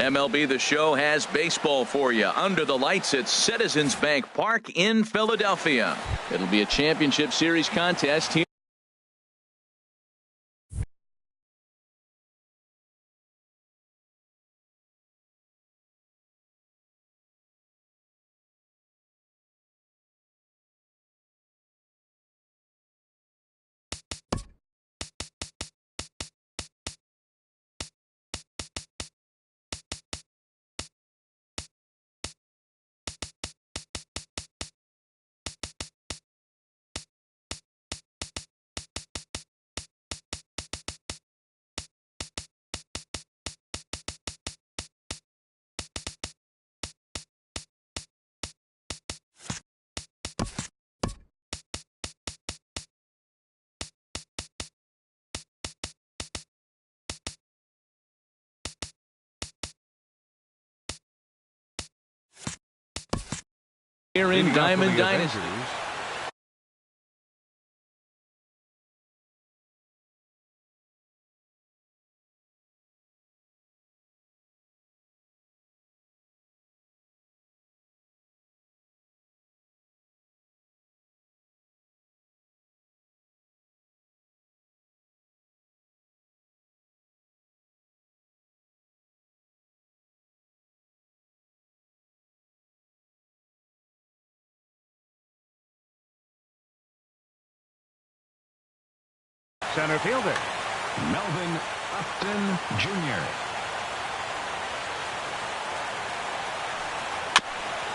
MLB The Show has baseball for you under the lights at Citizens Bank Park in Philadelphia. It'll be a championship series contest here. Here in Diamond Dynasty. Center fielder, Melvin Upton Jr.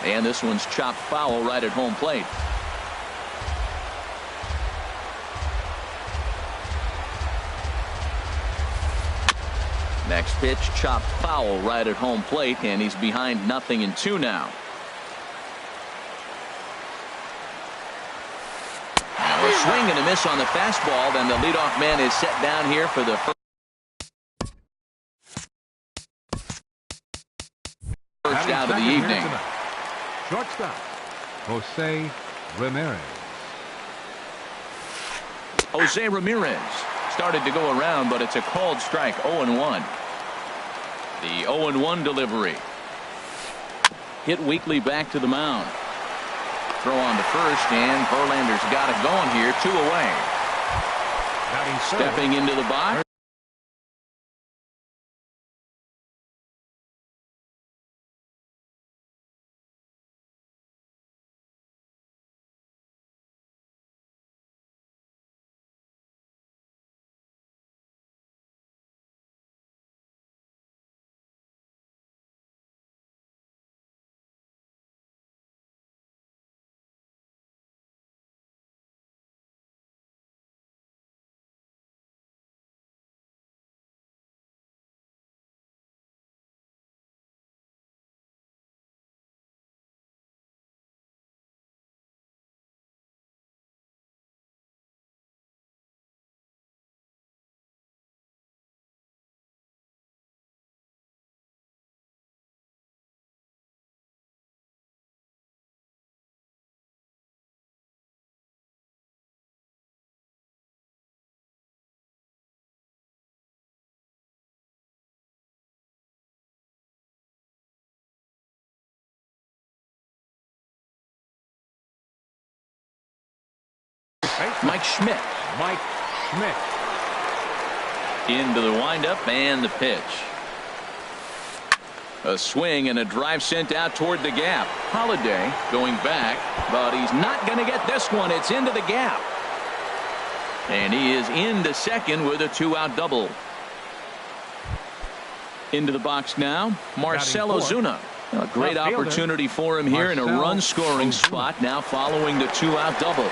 And this one's chopped foul right at home plate. Next pitch, chopped foul right at home plate, and he's behind 0-2 now. A swing and a miss on the fastball. Then the leadoff man is set down here for the first out of the evening. Shortstop, Jose Ramirez. Jose Ramirez started to go around, but it's a called strike. 0-1. The 0-1 delivery. Hit weakly back to the mound. Throw on to first, and Verlander's got it going here. 2 away. Stepping into the box. Mike Schmidt. Into the windup and the pitch. A swing and a drive sent out toward the gap. Holiday going back, but he's not going to get this one. It's into the gap. And he is into second with a 2-out double. Into the box now, Marcell Ozuna. A great opportunity for him here in a run-scoring spot now following the 2-out double.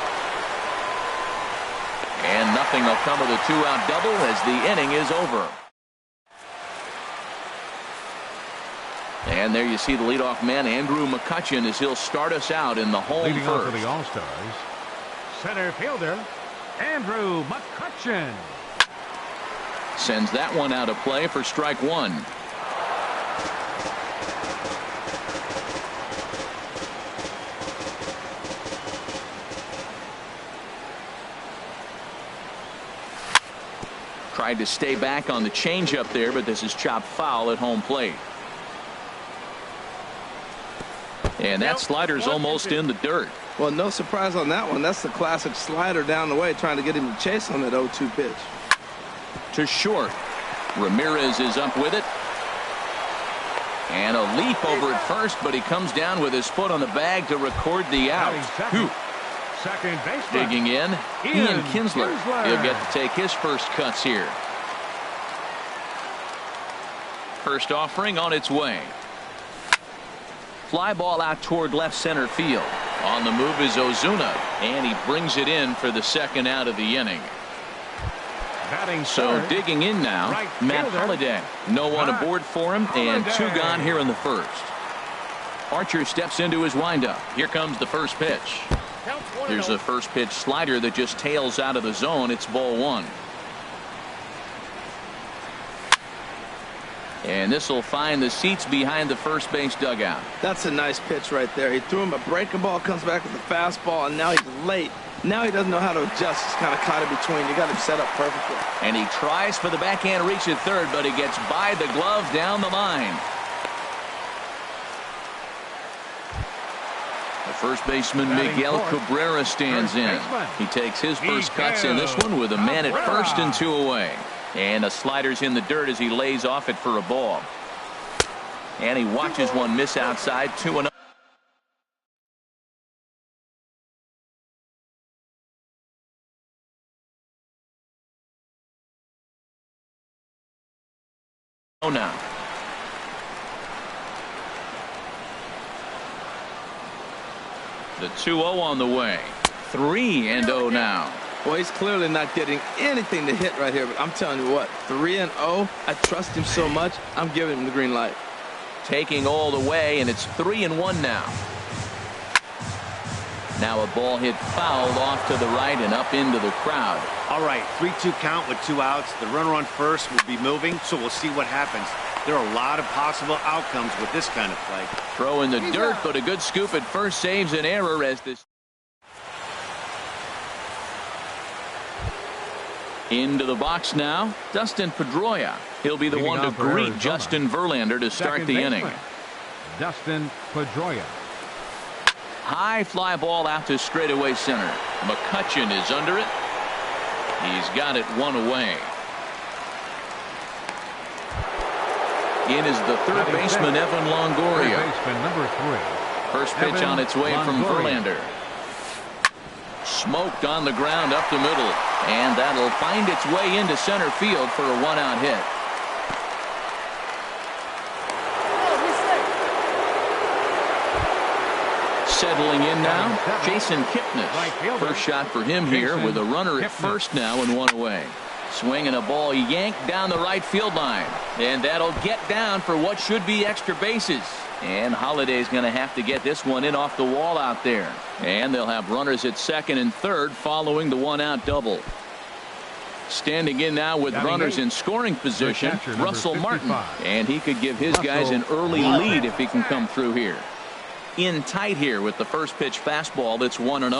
And nothing will come of the 2-out double as the inning is over. And there you see the leadoff man, Andrew McCutchen, as he'll start us out in the home Leading first. off for the All-Stars, center fielder, Andrew McCutchen. Sends that one out of play for strike one. Tried to stay back on the changeup there, but this is chopped foul at home plate. And that slider's almost in the dirt. Well, no surprise on that one. That's the classic slider down the way, trying to get him to chase on that 0-2 pitch. To short. Ramirez is up with it. And a leap over at first, but he comes down with his foot on the bag to record the out. Second baseman. Digging in, Ian Kinsler. He'll get to take his first cuts here. First offering on its way. Fly ball out toward left center field. On the move is Ozuna, and he brings it in for the second out of the inning. So digging in now, Matt Holliday. No one aboard for him, and 2 gone here in the first. Archer steps into his windup. Here comes the first pitch. Here's a first pitch slider that just tails out of the zone. It's ball 1. And this will find the seats behind the first base dugout. That's a nice pitch right there. He threw him a breaking ball, comes back with a fastball, and now he's late. Now he doesn't know how to adjust. He's kind of caught in between. You got him set up perfectly. And he tries for the backhand reach at third, but he gets by the glove down the line. The first baseman Miguel Cabrera stands in. He takes his first cuts in this one with a man at first and 2 away. And the slider's in the dirt as he lays off it for a ball. And he watches one miss outside. 2-0. Now. The 2-0 on the way. 3-0 now. Well, he's clearly not getting anything to hit right here, but I'm telling you what, 3-0. I trust him so much, I'm giving him the green light. Taking all the way, and it's 3-1 now. Now a ball hit fouled off to the right and up into the crowd. All right, 3-2 count with 2 outs. The runner on first will be moving, so we'll see what happens. There are a lot of possible outcomes with this kind of play. Throw in the dirt, but a good scoop at first saves an error as this. Into the box now, Dustin Pedroia. He'll be the one to greet Justin Verlander to start the inning. Dustin Pedroia. High fly ball out to straightaway center. McCutchen is under it. He's got it 1 away. In is the third baseman, Evan Longoria. Number 3. First pitch on its way from Verlander. Smoked on the ground up the middle, and that'll find its way into center field for a 1-out hit. Settling in now, Jason Kipnis. First shot for him here with a runner at first now and 1 away. Swinging a ball yanked down the right field line, and that'll get down for what should be extra bases. And Holiday's going to have to get this one in off the wall out there. And they'll have runners at second and third following the 1-out double. Standing in now with runners in scoring position, Russell Martin. And he could give his guys an early lead if he can come through here. In tight here with the first pitch fastball. That's 1-0.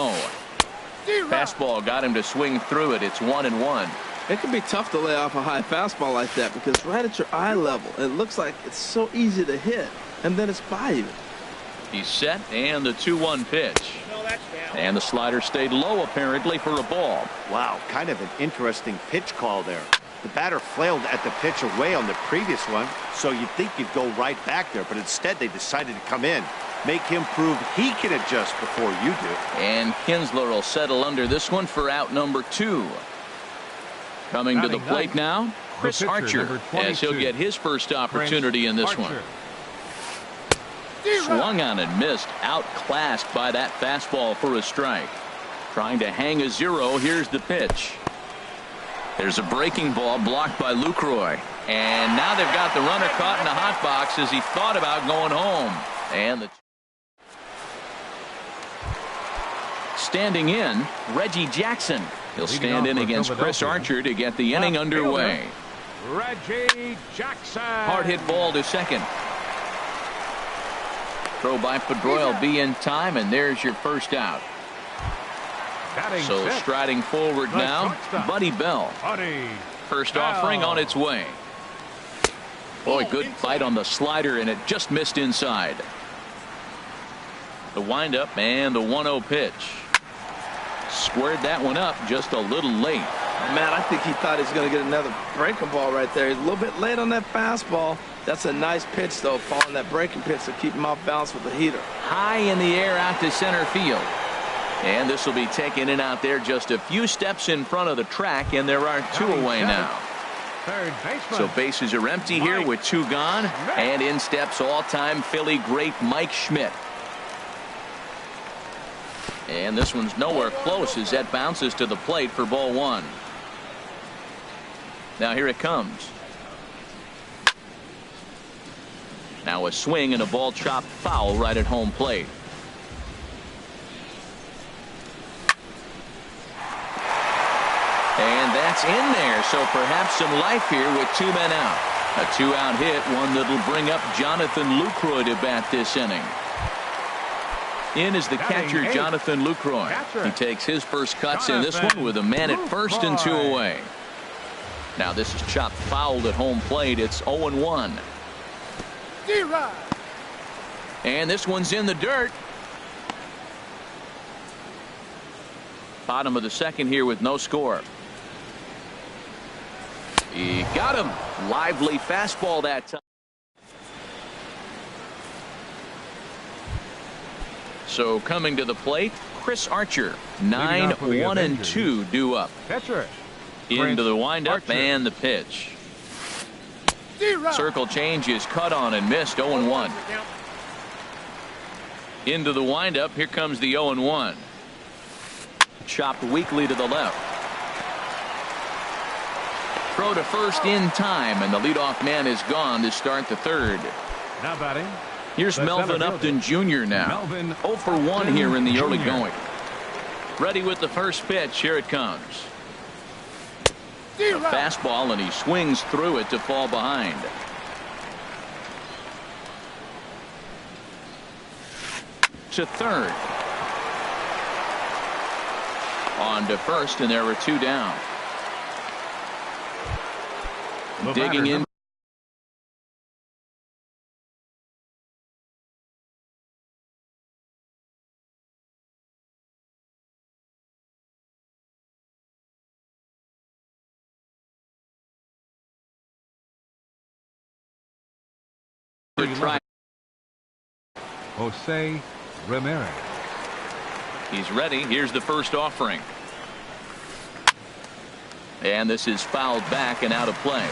Fastball got him to swing through it. It's 1-1. It can be tough to lay off a high fastball like that because right at your eye level, it looks like it's so easy to hit. And then it's by you. He's set, and the 2-1 pitch. And the slider stayed low apparently for a ball. Wow, kind of an interesting pitch call there. The batter flailed at the pitch away on the previous one, so you'd think you'd go right back there, but instead they decided to come in. Make him prove he can adjust before you do. And Kinsler will settle under this one for out number 2. Coming to the plate now, Chris Archer, as he'll get his first opportunity in this one. Swung on and missed, outclassed by that fastball for a strike. Trying to hang a 0. Here's the pitch. There's a breaking ball blocked by Lucroy. And now they've got the runner caught in the hot box as he thought about going home. And the standing in, Reggie Jackson. He'll stand in against Chris Archer to get the inning underway. Reggie Jackson. Hard hit ball to second. Throw by Pedroia will be in time, and there's your first out. So striding forward now, Buddy Bell. First offering on its way. Boy, good fight on the slider, and it just missed inside. The windup and the 1-0 pitch. Squared that one up just a little late. Man, I think he thought he was going to get another breaking ball right there. He's a little bit late on that fastball. That's a nice pitch, though, following that breaking pitch to keep him off balance with the heater. High in the air out to center field. And this will be taken in out there just a few steps in front of the track, and there are two away now. Third baseman. So bases are empty here with two gone, and in steps all-time Philly great Mike Schmidt. And this one's nowhere close as that bounces to the plate for ball one. Now here it comes. Now a swing and a ball chopped foul right at home plate. And that's in there, so perhaps some life here with two men out. A 2-out hit, one that'll bring up Jonathan Lucroy to bat this inning. In is the catcher, Jonathan Lucroy. He takes his first cuts in this one with a man at first and two away. Now this is chopped fouled at home plate. It's 0-1. And this one's in the dirt. Bottom of the second here with no score. He got him. Lively fastball that time. So coming to the plate, Chris Archer. 9-1-2 due up. Catcher. Into the windup and the pitch. Circle change is cut on and missed. 0-1. Into the windup. Here comes the 0-1. Chopped weakly to the left. Throw to first in time, and the leadoff man is gone to start the third. Now batting. Here's Melvin Upton Jr. now. 0 for 1 here in the early going. Ready with the first pitch. Here it comes. A fastball, and he swings through it to fall behind. To third. On to first, and there are two down. Digging in. Jose Ramirez. He's ready. Here's the first offering. And this is fouled back and out of play.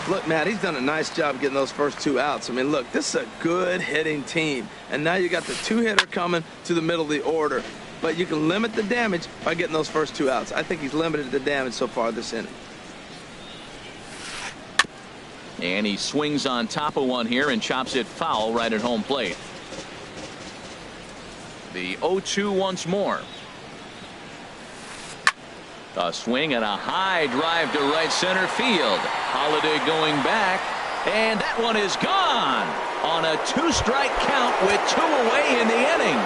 Look, Matt, he's done a nice job getting those first two outs. I mean, look, this is a good hitting team. And now you got the two-hitter coming to the middle of the order. But you can limit the damage by getting those first two outs. I think he's limited the damage so far this inning. And he swings on top of one here and chops it foul right at home plate. The 0-2 once more. A swing and a high drive to right center field. Holiday going back, and that one is gone on a two-strike count with two away in the inning.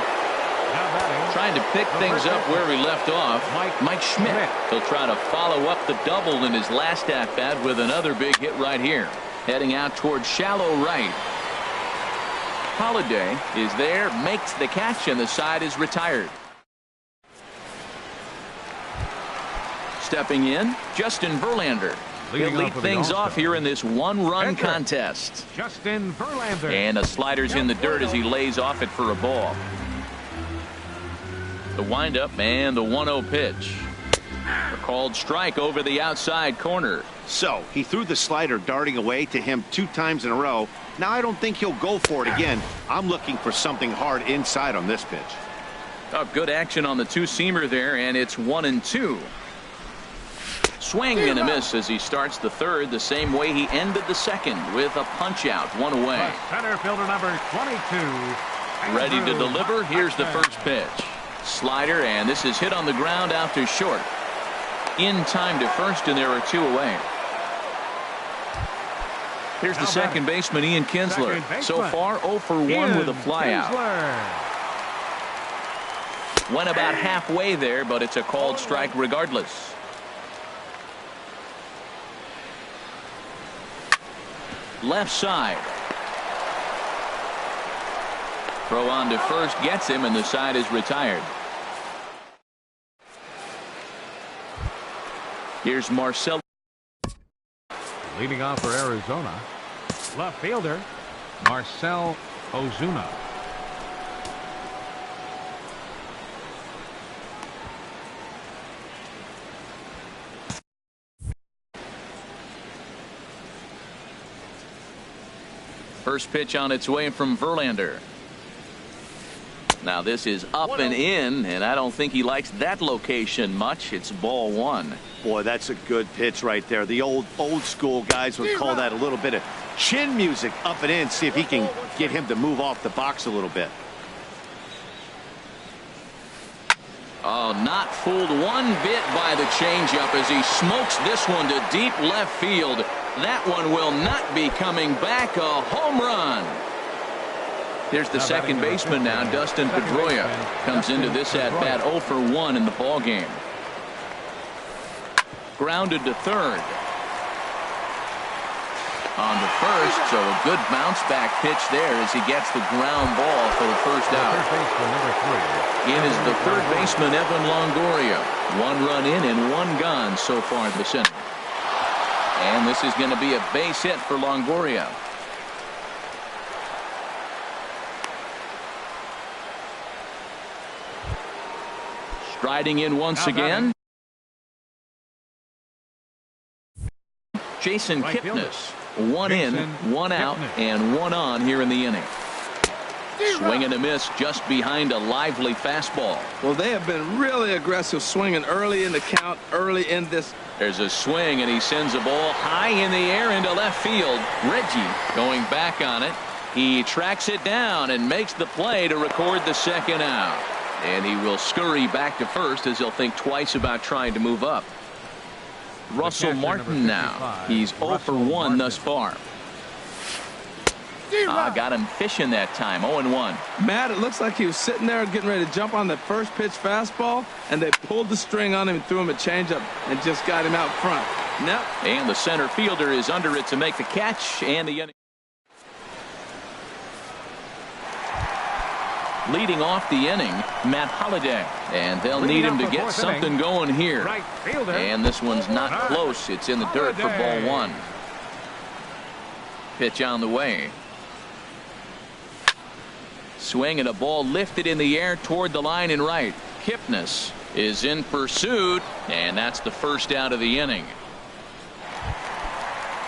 Trying to pick things up where we left off. Mike Schmidt. He'll try to follow up the double in his last at-bat with another big hit right here. Heading out towards shallow right. Holiday is there, makes the catch, and the side is retired. Stepping in, Justin Verlander. He'll lead things off here in this one-run contest. Justin Verlander. And a slider's in the dirt as he lays off it for a ball. The windup and the 1-0 pitch. A called strike over the outside corner. So he threw the slider darting away to him 2 times in a row. Now I don't think he'll go for it again. I'm looking for something hard inside on this pitch. Oh, good action on the two-seamer there, and it's 1-2. Swing and a miss as he starts the third the same way he ended the second with a punch-out, one away. Center fielder number 22. Ready to deliver. Here's the first pitch. Slider, and this is hit on the ground out to short. In time to first, and there are two away. Here's the second baseman, Ian Kinsler. So far, 0 for 1 with a flyout. Went about halfway there, but it's a called strike regardless. Left side. Throw on to first gets him, and the side is retired. Here's Marcel. Leading off for Arizona, left fielder Marcel Ozuna. First pitch on its way from Verlander. Now this is up and in, and I don't think he likes that location much. It's ball one. Boy, that's a good pitch right there. The old school guys would call that a little bit of chin music. Up and in, see if he can get him to move off the box a little bit. Oh, not fooled one bit by the changeup as he smokes this one to deep left field. That one will not be coming back. A home run. Here's the second baseman now, Dustin Pedroia. Comes into this at bat 0 for 1 in the ball game. Grounded to third. On to first, so a good bounce back pitch there as he gets the ground ball for the first out. In is the third baseman, Evan Longoria. 1 run in and 1 gone so far this inning. And this is going to be a base hit for Longoria. Striding in once again, Jason Kipnis. 1 in, 1 out, and 1 on here in the inning. Swing and a miss just behind a lively fastball. Well, they have been really aggressive swinging early in the count, early in this. There's a swing, and he sends a ball high in the air into left field. Reggie going back on it. He tracks it down and makes the play to record the second out. And he will scurry back to first as he'll think twice about trying to move up. Russell Martin now. He's 0 for 1 thus far. Got him fishing that time. 0-1. Matt, it looks like he was sitting there getting ready to jump on the first pitch fastball, and they pulled the string on him and threw him a changeup and just got him out front. Nope. And the center fielder is under it to make the catch, and the inning. Leading off the inning, Matt Holliday, and they'll need him to get something going here. And this one's not close. It's in the dirt for ball one. Pitch on the way. Swing and a ball lifted in the air toward the line and right. Kipnis is in pursuit, and that's the first out of the inning.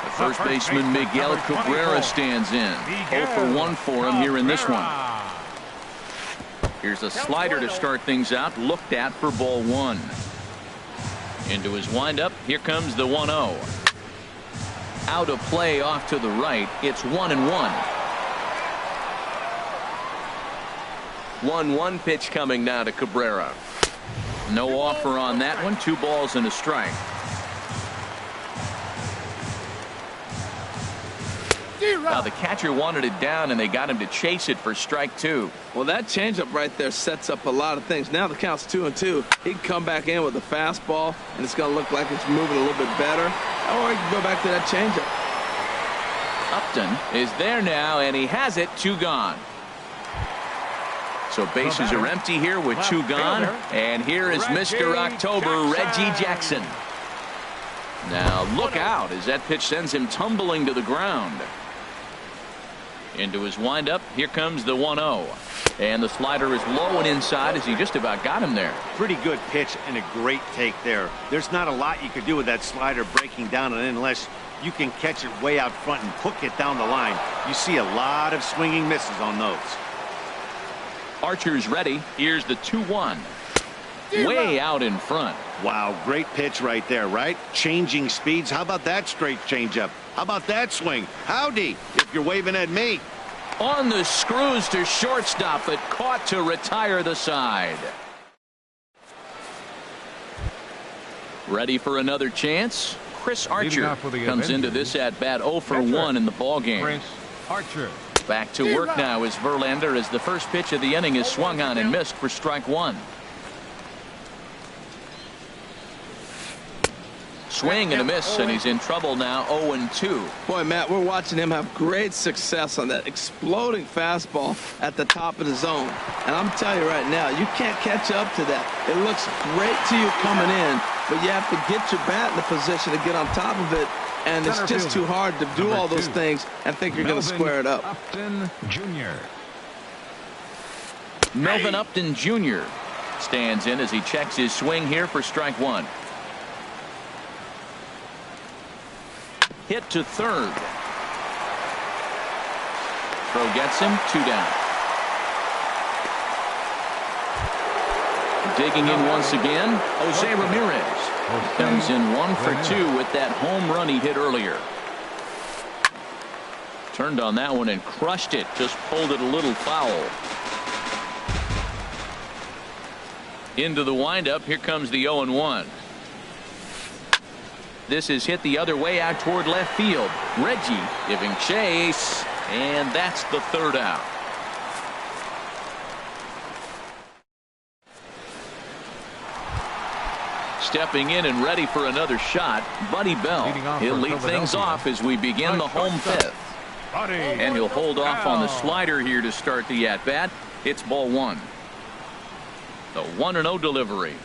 The first baseman Miguel Cabrera stands in. 0 for 1 for him here in this one. Here's a slider to start things out, looked at for ball one. Into his windup, here comes the 1-0. Out of play off to the right, it's 1-1. 1-1 pitch coming now to Cabrera. No offer on that one, 2 balls and a strike. Now the catcher wanted it down, and they got him to chase it for strike 2. Well, that changeup right there sets up a lot of things. Now the count's 2-2. He can come back in with a fastball, and it's going to look like it's moving a little bit better. Or he can go back to that changeup. Upton is there now, and he has it. 2 gone. So bases are empty here with 2 gone. And here is Mr. October, Reggie Jackson. Now look out as that pitch sends him tumbling to the ground. Into his windup, here comes the 1-0. And the slider is low and inside as he just about got him there. Pretty good pitch and a great take there. There's not a lot you could do with that slider breaking down and in unless you can catch it way out front and hook it down the line. You see a lot of swinging misses on those. Archer's ready. Here's the 2-1. Way out in front. Wow, great pitch right there, right? Changing speeds. How about that straight changeup? How about that swing? Howdy, if you're waving at me. On the screws to shortstop, but caught to retire the side. Ready for another chance? Chris Archer comes into this at bat 0 for 1 in the ball game. Chris Archer. Back to work now is Verlander as the first pitch of the inning is swung on and missed for strike 1. swing and a miss, and he's in trouble now, 0-2. Boy, Matt, we're watching him have great success on that exploding fastball at the top of the zone. And I'm telling you right now, you can't catch up to that. It looks great to you coming in, but you have to get your bat in the position to get on top of it. And it's just too hard to do all those things and think you're going to square it up. Upton Jr. Melvin Upton Jr. stands in as he checks his swing here for strike one. Hit to third. Throw gets him, 2 down. Digging in once again, Jose Ramirez. Comes in 1 for 2 with that home run he hit earlier. Turned on that one and crushed it. Just pulled it a little foul. Into the windup. Here comes the 0-1. This is hit the other way out toward left field. Reggie giving chase, and that's the third out. Stepping in and ready for another shot, Buddy Bell. He'll lead things off as we begin the home fifth. And he'll hold off on the slider here to start the at-bat. It's ball one. The 1-0 delivery.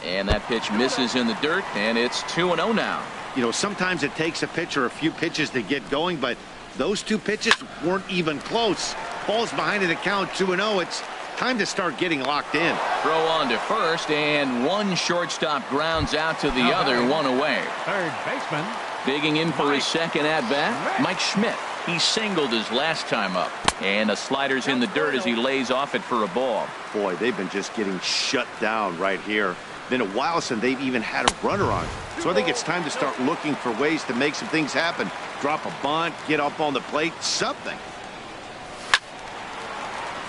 And that pitch misses in the dirt, and it's 2-0 now. You know, sometimes it takes a pitcher a few pitches to get going, but those 2 pitches weren't even close. Ball's behind in the count, 2-0. It's time to start getting locked in. Throw on to first, and one shortstop grounds out to the other, 1 away. Third baseman. Digging in for his second at-bat, Mike Schmidt. He singled his last time up, and the slider's in the dirt as he lays off it for a ball. Boy, they've been just getting shut down right here. Been a while since they've even had a runner on. So I think it's time to start looking for ways to make some things happen. Drop a bunt, get up on the plate, something.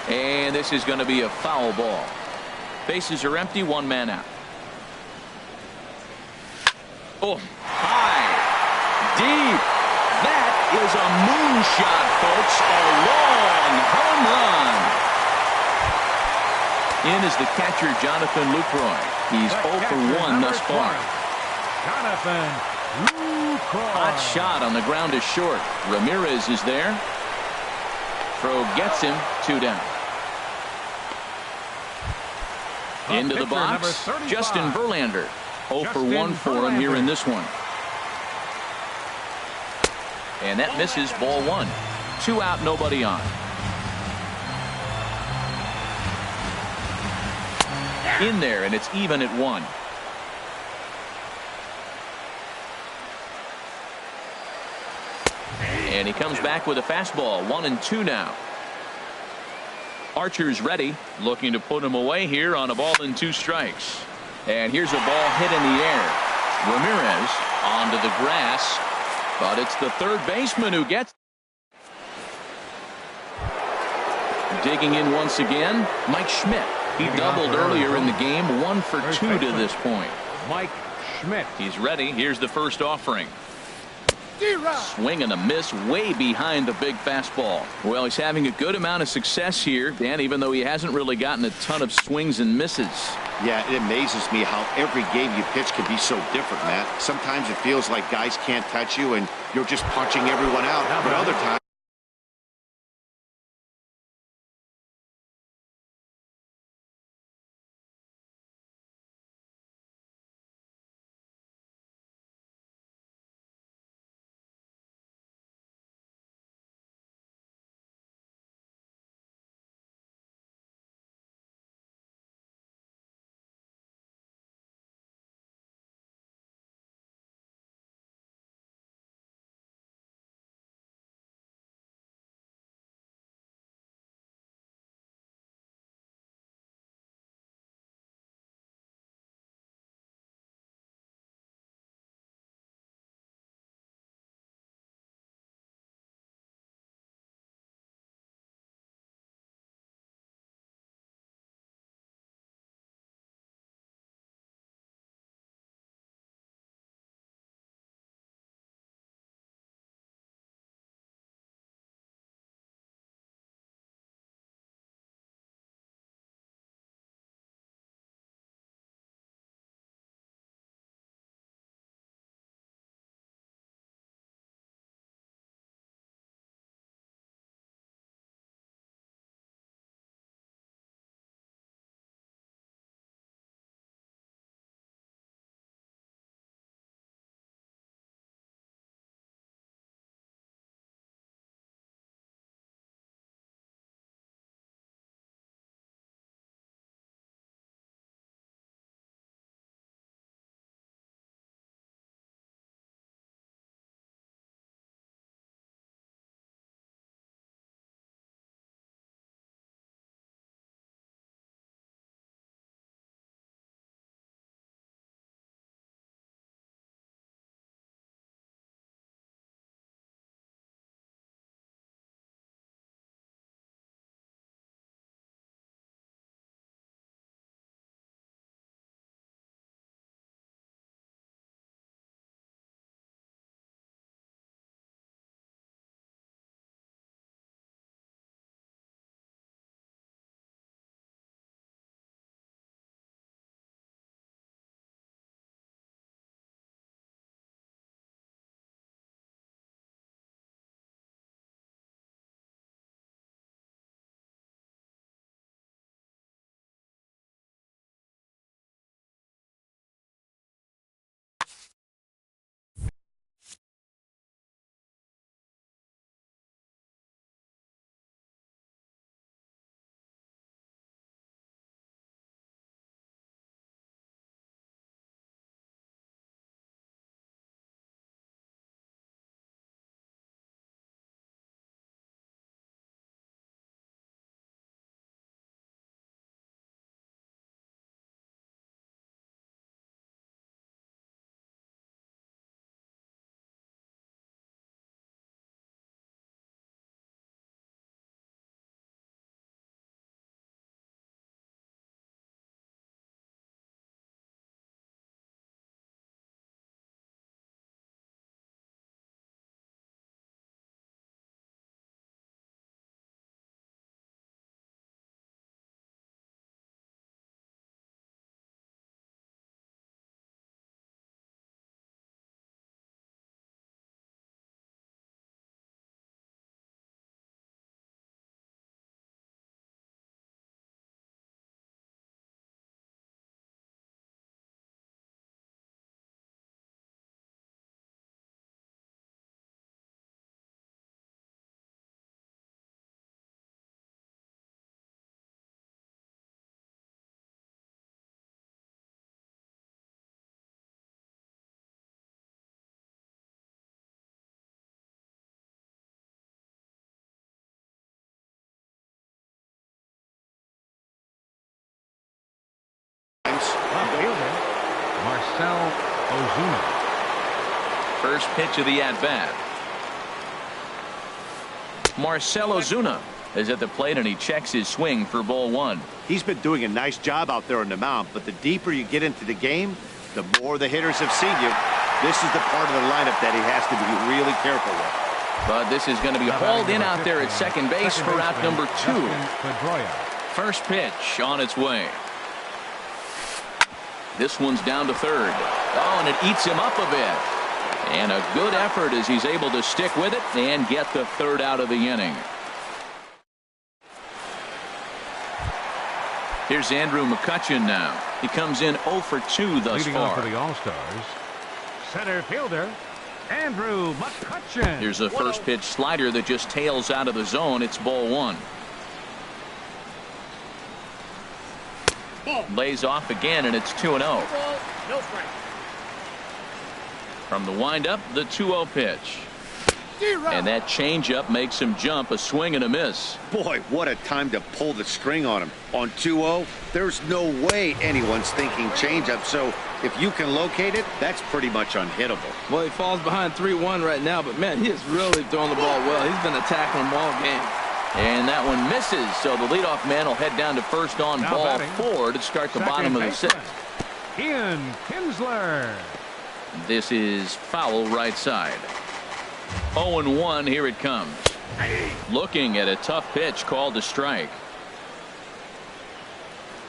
And this is going to be a foul ball. Bases are empty, 1 man out. Oh, high, deep. That is a moonshot, folks. A long home run. In is the catcher, Jonathan Lucroy. He's 0 for 1 thus far. Jonathan Lucroy. Hot shot on the ground is short. Ramirez is there. Throw gets him, 2 down. Into the box, Justin Verlander. 0 for 1 for him here in this one. And that misses, ball 1. 2 out, nobody on. In there, and it's even at 1. And he comes back with a fastball, 1-2 now. Archer's ready, looking to put him away here on a ball and 2 strikes. And here's a ball hit in the air. Ramirez onto the grass, but it's the third baseman who gets. Digging in once again, Mike Schmidt. He doubled earlier in the game, 1 for 2 to this point. Mike Schmidt. He's ready. Here's the first offering. Swing and a miss way behind the big fastball. Well, he's having a good amount of success here, Dan, even though he hasn't really gotten a ton of swings and misses. Yeah, it amazes me how every game you pitch can be so different, Matt. Sometimes it feels like guys can't touch you and you're just punching everyone out. But other times Marcell Ozuna. First pitch of the at-bat. Marcell Ozuna is at the plate, and he checks his swing for ball one. He's been doing a nice job out there on the mound, but the deeper you get into the game, the more the hitters have seen you. This is the part of the lineup that he has to be really careful with. But this is going to be hauled in out there at second base for out number 2. First pitch on its way. This one's down to third. Oh, and it eats him up a bit. And a good effort as he's able to stick with it and get the third out of the inning. Here's Andrew McCutchen now. He comes in 0 for 2 thus Leading far. off for the All-Stars, center fielder Andrew McCutchen. Here's a first pitch slider that just tails out of the zone. It's ball one. Lays off again, and it's 2-0. From the windup, the 2-0 pitch. And that changeup makes him jump. A swing and a miss. Boy, what a time to pull the string on him. On 2-0, there's no way anyone's thinking changeup. So if you can locate it, that's pretty much unhittable. Well, he falls behind 3-1 right now, but man, he is really throwing the ball well. He's been attacking them all game. And that one misses, so the leadoff man will head down to first on Now ball batting, 4 to start the bottom of the baseman, 6th. Ian Kinsler. This is foul right side. 0-1, here it comes. Looking at a tough pitch called a strike.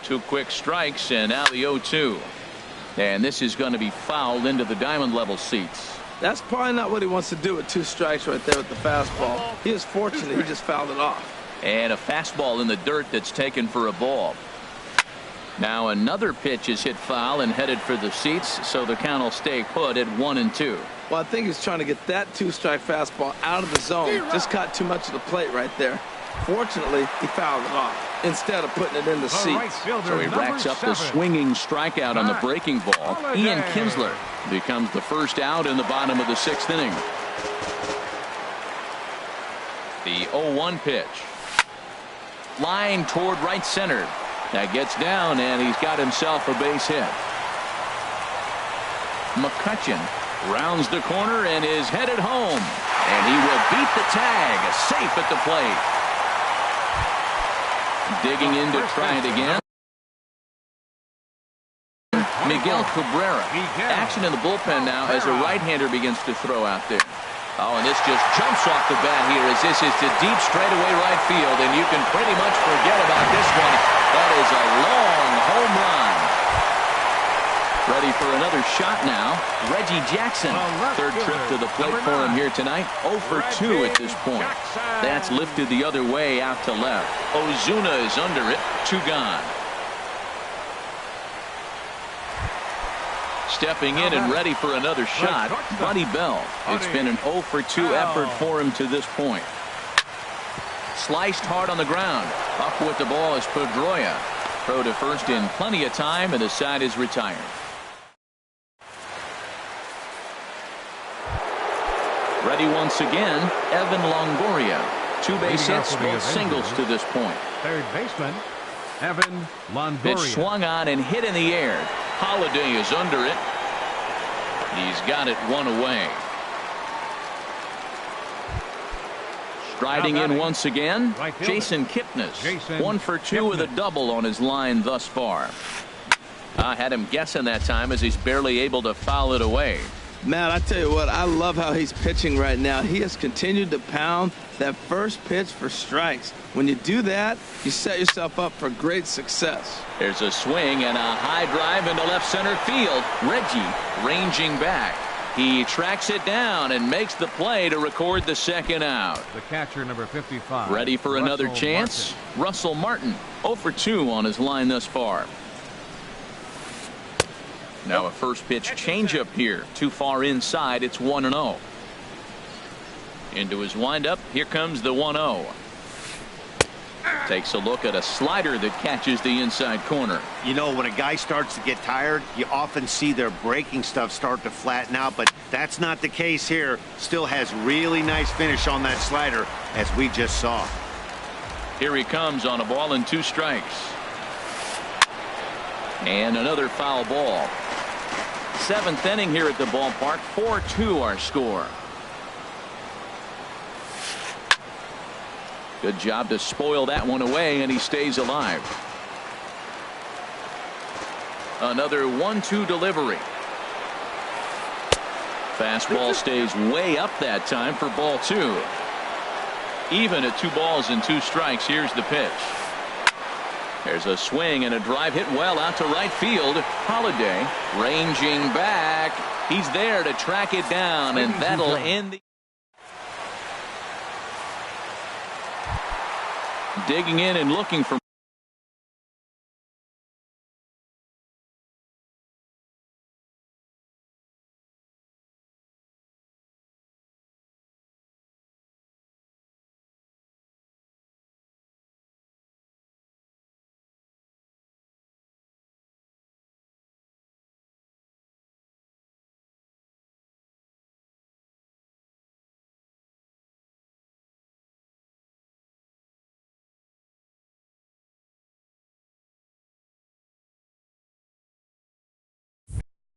2 quick strikes, and now the 0-2. And this is going to be fouled into the diamond level seats. That's probably not what he wants to do with 2 strikes right there with the fastball. He is fortunate he just fouled it off. And a fastball in the dirt that's taken for a ball. Now another pitch is hit foul and headed for the seats, so the count will stay put at 1-2. Well, I think he's trying to get that 2-strike fastball out of the zone. Just caught too much of the plate right there. Fortunately, he fouled it off instead of putting it in the seats. So he racks up the swinging strikeout on the breaking ball. Ian Kinsler becomes the first out in the bottom of the 6th inning. The 0-1 pitch. Line toward right center. That gets down, and he's got himself a base hit. McCutchen rounds the corner and is headed home. And he will beat the tag. Safe at the plate. Digging in to try it again. Miguel Cabrera. Action in the bullpen now as a right-hander begins to throw out there. Oh, and this just jumps off the bat here as this is to deep straightaway right field, and you can pretty much forget about this one. That is a long home run. Ready for another shot now. Reggie Jackson. Third trip to the plate for him here tonight. 0 for 2 at this point. That's lifted the other way out to left. Ozuna is under it. 2 gone. Stepping in and ready for another shot, Buddy Bell. It's been an 0 for 2 effort for him to this point. Sliced hard on the ground. Up with the ball is Pedroia. Throw to first in plenty of time, and the side is retired. Ready once again, Evan Longoria. 2 base hits, both singles to this point. Third baseman, Evan Longoria. It's swung on and hit in the air. Holiday is under it. He's got it 1 away. Striding in once again, Jason Kipnis. 1 for 2 with a double on his line thus far. I had him guessing that time as he's barely able to foul it away. Matt, I tell you what, I love how he's pitching right now. He has continued to pound that first pitch for strikes. When you do that, you set yourself up for great success. There's a swing and a high drive into left center field. Reggie ranging back. He tracks it down and makes the play to record the second out. The catcher, number 55. Ready for another chance? Russell Martin, 0 for 2 on his line thus far. Now a first pitch changeup here. Too far inside. It's 1-0. Into his windup. Here comes the 1-0. Takes a look at a slider that catches the inside corner. You know, when a guy starts to get tired, you often see their breaking stuff start to flatten out, but that's not the case here. Still has really nice finish on that slider, as we just saw. Here he comes on a ball and 2 strikes. And another foul ball. Seventh inning here at the ballpark. 4-2 our score. Good job to spoil that one away, and he stays alive. Another 1-2 delivery. Fastball stays way up that time for ball 2. Even at 2 balls and 2 strikes. Here's the pitch. There's a swing and a drive hit well out to right field. Holiday ranging back. He's there to track it down, and that'll end the. Digging in and looking for.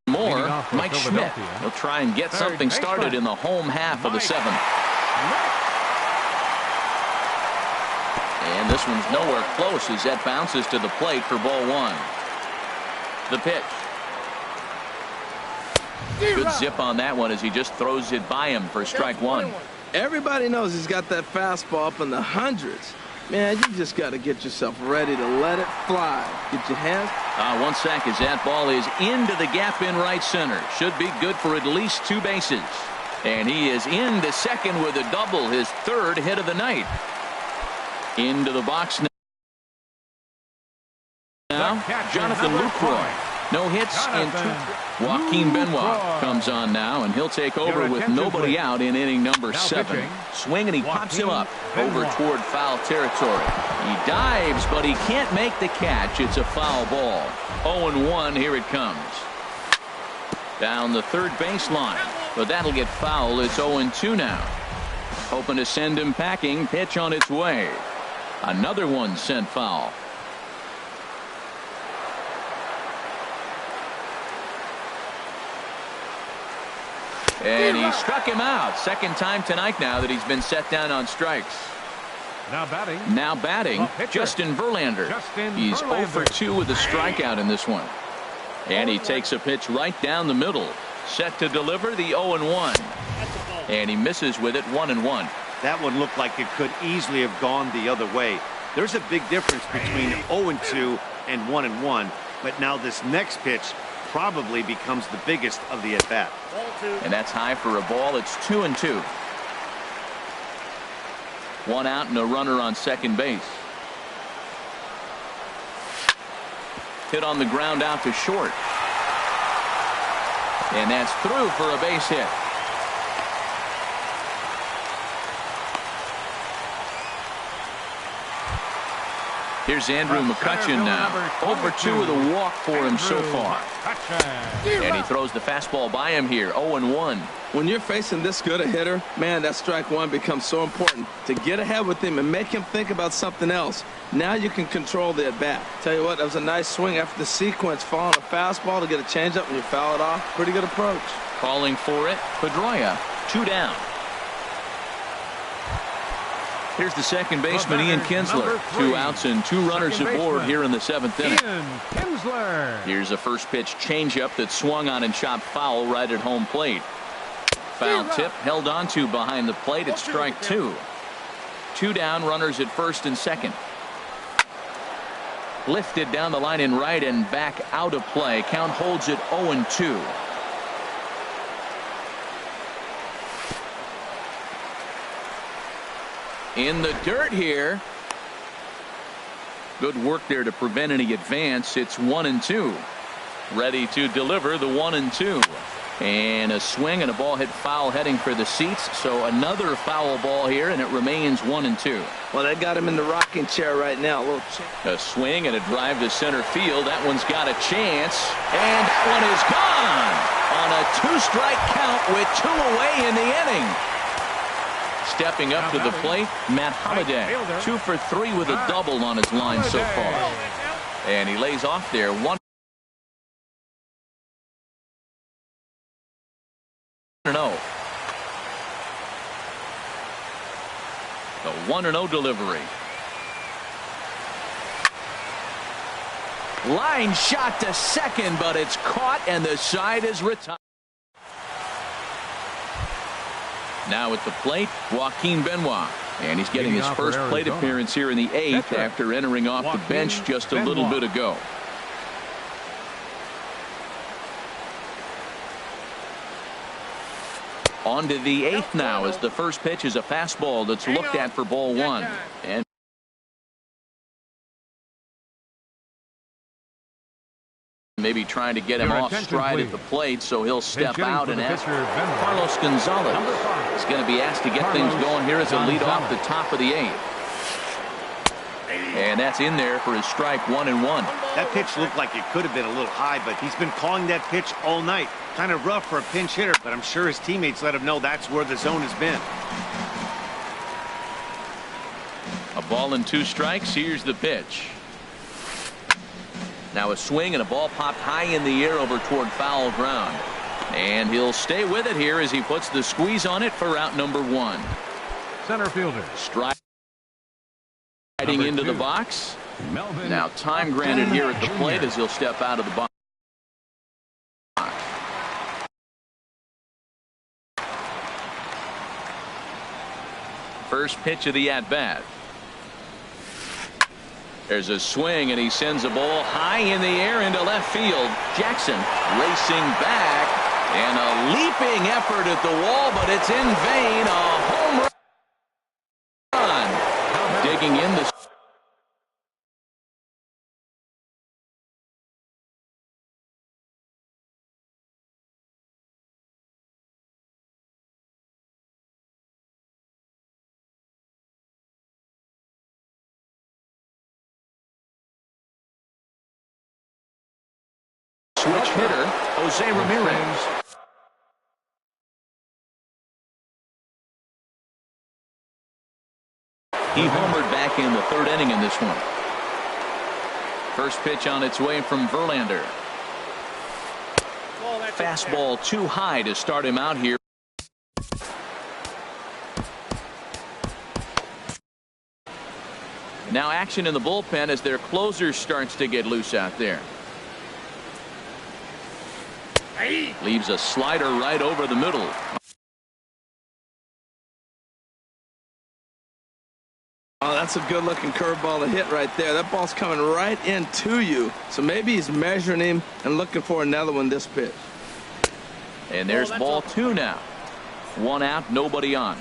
More. Mike Schmidt will try and get something started in the home half of the 7th. And this one's nowhere close as that bounces to the plate for ball 1. The pitch. Good zip on that one as he just throws it by him for strike 1. Everybody knows he's got that fastball up in the hundreds. Man, you just got to get yourself ready to let it fly. Get your hands. 1 sack as that ball is into the gap in right center. Should be good for at least 2 bases. And he is into second with a double, his 3rd hit of the night. Into the box now. Jonathan Lucroy. No hits in 2. Joaquin Benoit comes on now, and he'll take over with nobody out in inning number 7. Swing, and he pops him up over toward foul territory. He dives, but he can't make the catch. It's a foul ball. 0-1. Here it comes. Down the third baseline, but that'll get foul. It's 0-2 now. Hoping to send him packing. Pitch on its way. Another one sent foul. And he struck him out. Second time tonight now that he's been set down on strikes. Now batting, Justin Verlander. He's 0 for 2 with a strikeout in this one. And he takes a pitch right down the middle. Set to deliver the 0-1. And he misses with it. 1-1. That one looked like it could easily have gone the other way. There's a big difference between 0-2 and 1-1. But now this next pitch probably becomes the biggest of the at-bat. And that's high for a ball. It's 2-2. 1 out and a runner on second base. Hit on the ground out to short. And that's through for a base hit. Here's Andrew McCutchen now. 0 for 2 with a walk for him so far. And he throws the fastball by him here. 0-1. When you're facing this good a hitter, man, that strike 1 becomes so important to get ahead with him and make him think about something else. Now you can control the at-bat. Tell you what, that was a nice swing after the sequence, following a fastball to get a changeup and you foul it off. Pretty good approach. Calling for it, Pedroia. 2 down. Here's the second baseman, Ian Kinsler. 2 outs and 2 runners aboard here in the 7th inning. Here's a first pitch changeup that swung on and chopped foul right at home plate. Foul tip held on to behind the plate at strike 2. 2 down, runners at first and second. Lifted down the line in right and back out of play. Count holds it 0-2. In the dirt here. Good work there to prevent any advance. It's 1-2. Ready to deliver the 1-2. And a swing and a ball hit foul heading for the seats. So another foul ball here, and it remains 1-2. Well, they got him in the rocking chair right now. A swing and a drive to center field. That one's got a chance. And that one is gone on a 2-strike count with 2 away in the inning. Stepping up to the plate, Matt Holiday. 2 for 3 with a double on his line so far. And he lays off there. 1 The 1-0 delivery. Line shot to second, but it's caught and the side is retired. Now at the plate, Joaquin Benoit. And he's getting his first plate appearance here in the 8th after entering off the bench just a little bit ago. On to the 8th now, as the first pitch is a fastball that's looked at for ball 1. And maybe trying to get him off stride at the plate, so he'll step out and ask Carlos Gonzalez is going to be asked to get things going here as a lead off the top of the 8th. And that's in there for his strike 1-1. That pitch looked like it could have been a little high, but he's been calling that pitch all night. Kind of rough for a pinch hitter, but I'm sure his teammates let him know that's where the zone has been. A ball and 2 strikes. Here's the pitch. Now a swing and a ball popped high in the air over toward foul ground. And he'll stay with it here as he puts the squeeze on it for out number 1. Center fielder. Striding into the box. Now time granted here at the plate as he'll step out of the box. First pitch of the at-bat. There's a swing, and he sends a ball high in the air into left field. Jackson racing back, and a leaping effort at the wall, but it's in vain. A home run. Digging in the switch hitter, Jose Ramirez. He homered back in the 3rd inning in this one. First pitch on its way from Verlander. Fastball too high to start him out here. Now action in the bullpen as their closer starts to get loose out there. Leaves a slider right over the middle. Oh, that's a good-looking curveball to hit right there. That ball's coming right into you. So maybe he's measuring him and looking for another one this pitch. And there's ball 2 now. 1 out, nobody on.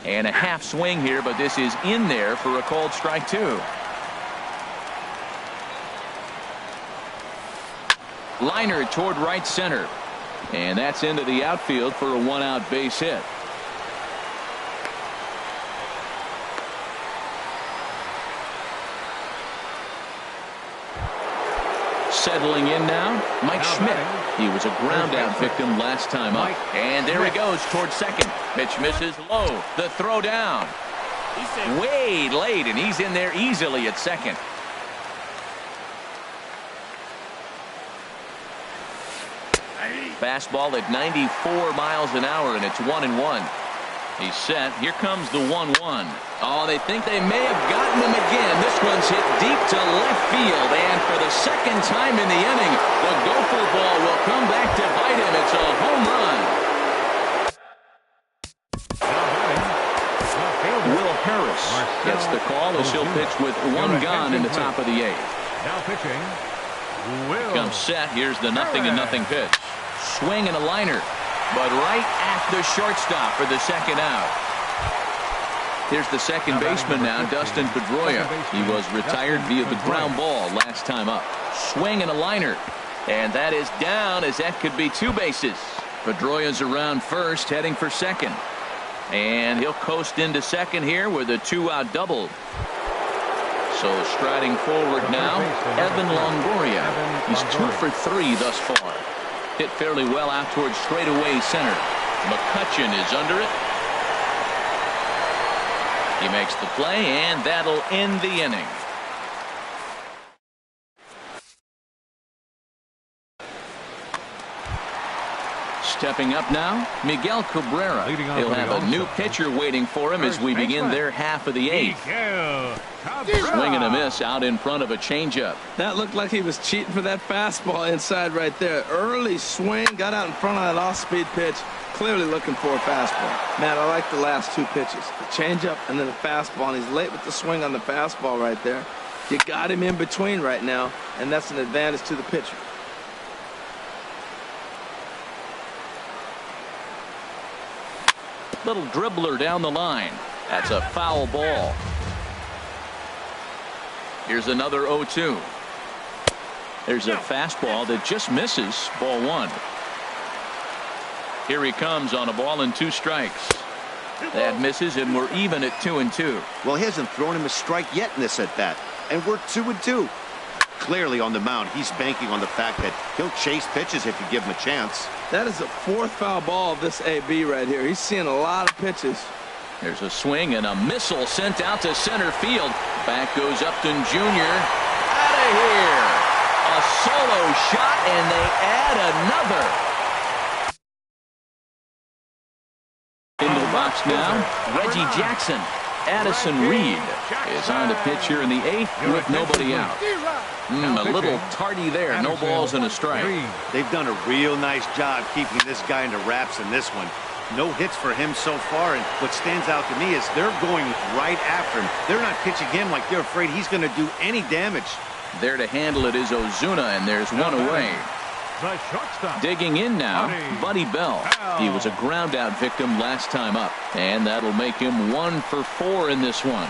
And a half swing here, but this is in there for a called strike 2. Liner toward right center. And that's into the outfield for a 1-out base hit. Settling in now, Mike Schmidt. He was a ground out victim last time up. And there he goes toward second. Pitch misses low. The throw down. Way late, and he's in there easily at second. Fastball at 94 miles an hour, and it's 1-1. He's set. Here comes the 1-1. Oh, they think they may have gotten him again. This one's hit deep to left field, and for the second time in the inning, the gopher ball will come back to bite him. It's a home run. Will Harris gets the call as he'll pitch with 1 gone in the top of the 8th. Now pitching, Will. Comes set. Here's the 0-0 pitch. Swing and a liner, but right at the shortstop for the second out. Here's the second baseman now, Dustin Pedroia. He was retired via the ground ball last time up. Swing and a liner, and that is down as that could be 2 bases. Pedroia's around first, heading for second. And he'll coast into second here with a 2-out double. So striding forward now, Evan Longoria. He's 2 for 3 thus far. Hit fairly well out towards straightaway center. McCutchen is under it. He makes the play, and that'll end the inning. Stepping up now, Miguel Cabrera. He'll have a new pitcher waiting for him as we begin their half of the eighth. Swing and a miss out in front of a changeup. That looked like he was cheating for that fastball inside right there. Early swing, got out in front of that off-speed pitch. Clearly looking for a fastball. Man, I like the last two pitches. The changeup and then the fastball, and he's late with the swing on the fastball right there. You got him in between right now, and that's an advantage to the pitcher. Little dribbler down the line. That's a foul ball. Here's another 0-2. There's a fastball that just misses. Ball one. Here he comes on a ball and 2 strikes. That misses, and we're even at 2-2. Well, he hasn't thrown him a strike yet in this at bat, and we're 2-2. Clearly on the mound, he's banking on the fact that he'll chase pitches if you give him a chance. That is the 4th foul ball of this AB right here. He's seeing a lot of pitches. There's a swing and a missile sent out to center field. Back goes Upton Jr. Out of here. A solo shot, and they add another. Into the box now, Reggie Jackson. Addison Reed is on the pitch here in the 8th with nobody out. A little tardy there. No balls and a strike. They've done a real nice job keeping this guy into wraps in this one. No hits for him so far, and what stands out to me is they're going right after him. They're not pitching him like they're afraid he's going to do any damage. There to handle it is Ozuna, and there's one away. Digging in now, Buddy Bell. He was a ground out victim last time up, and that'll make him 1 for 4 in this one.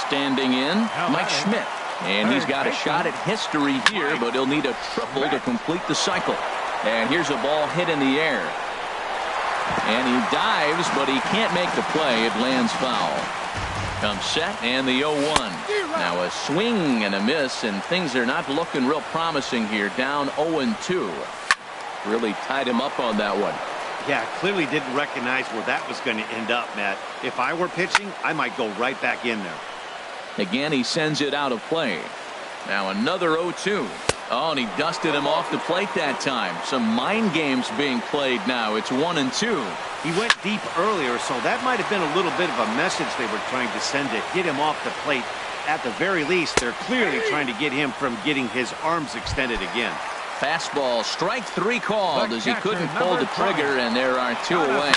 Standing in, Mike Schmidt. And he's got a shot at history here, but he'll need a triple to complete the cycle. And here's a ball hit in the air. And he dives, but he can't make the play. It lands foul. Comes set, and the 0-1. Now a swing and a miss, and things are not looking real promising here. Down 0-2. Really tied him up on that one. Yeah, clearly didn't recognize where that was going to end up, Matt. If I were pitching, I might go right back in there. Again, he sends it out of play. Now another 0-2. Oh, and he dusted him off the plate that time. Some mind games being played now. It's 1-2. He went deep earlier, so that might have been a little bit of a message they were trying to send to get him off the plate. At the very least, they're clearly trying to get him from getting his arms extended again. Fastball, strike 3 called as he couldn't pull the trigger, and there are 2 away.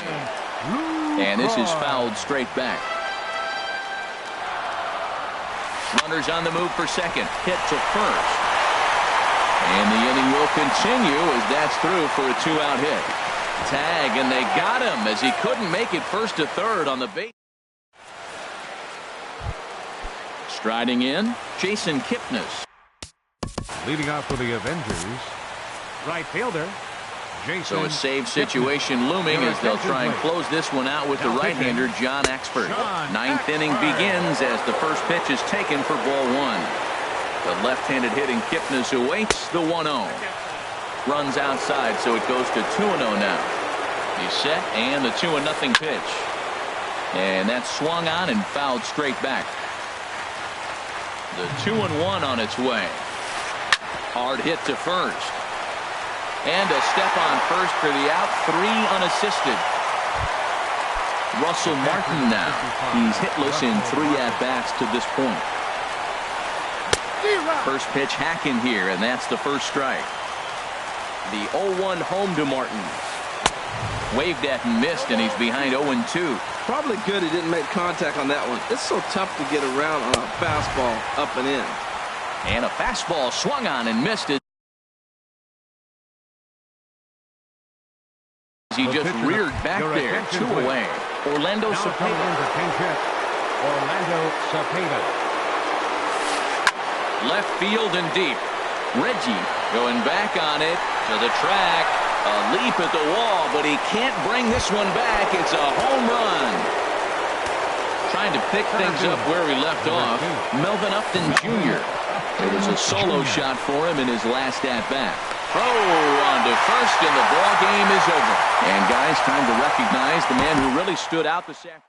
And this is fouled straight back. Runners on the move for second. Hit to first. And the inning will continue as that's through for a 2-out hit. Tag, and they got him as he couldn't make it first to third on the base. Striding in, Jason Kipnis. Leading off for the Avengers, right fielder, Jason. So a save situation looming as they'll try and close this one out with the right-hander, John Axford. 9th inning begins as the first pitch is taken for ball 1. The left-handed hitting Kipnis awaits the 1-0. Runs outside, so it goes to 2-0 now. He's set, and the 2-0 pitch. And that's swung on and fouled straight back. The 2-1 on its way. Hard hit to first. And a step on first for the out. 3 unassisted. Russell Martin now. He's hitless in 3 at-bats to this point. First pitch hacking here, and that's the first strike. The 0-1 home to Martin. Waved at and missed, and he's behind 0-2. Probably good he didn't make contact on that one. It's so tough to get around on a fastball up and in. And a fastball swung on and missed it. He just reared back there. 2 away. Orlando Cepeda. Orlando Cepeda. Left field and deep. Reggie going back on it to the track. A leap at the wall, but he can't bring this one back. It's a home run. Trying to pick things up where he left off. Melvin Upton Jr. It was a solo shot for him in his last at-bat. Throw on to first, and the ball game is over. And guys, time to recognize the man who really stood out this afternoon.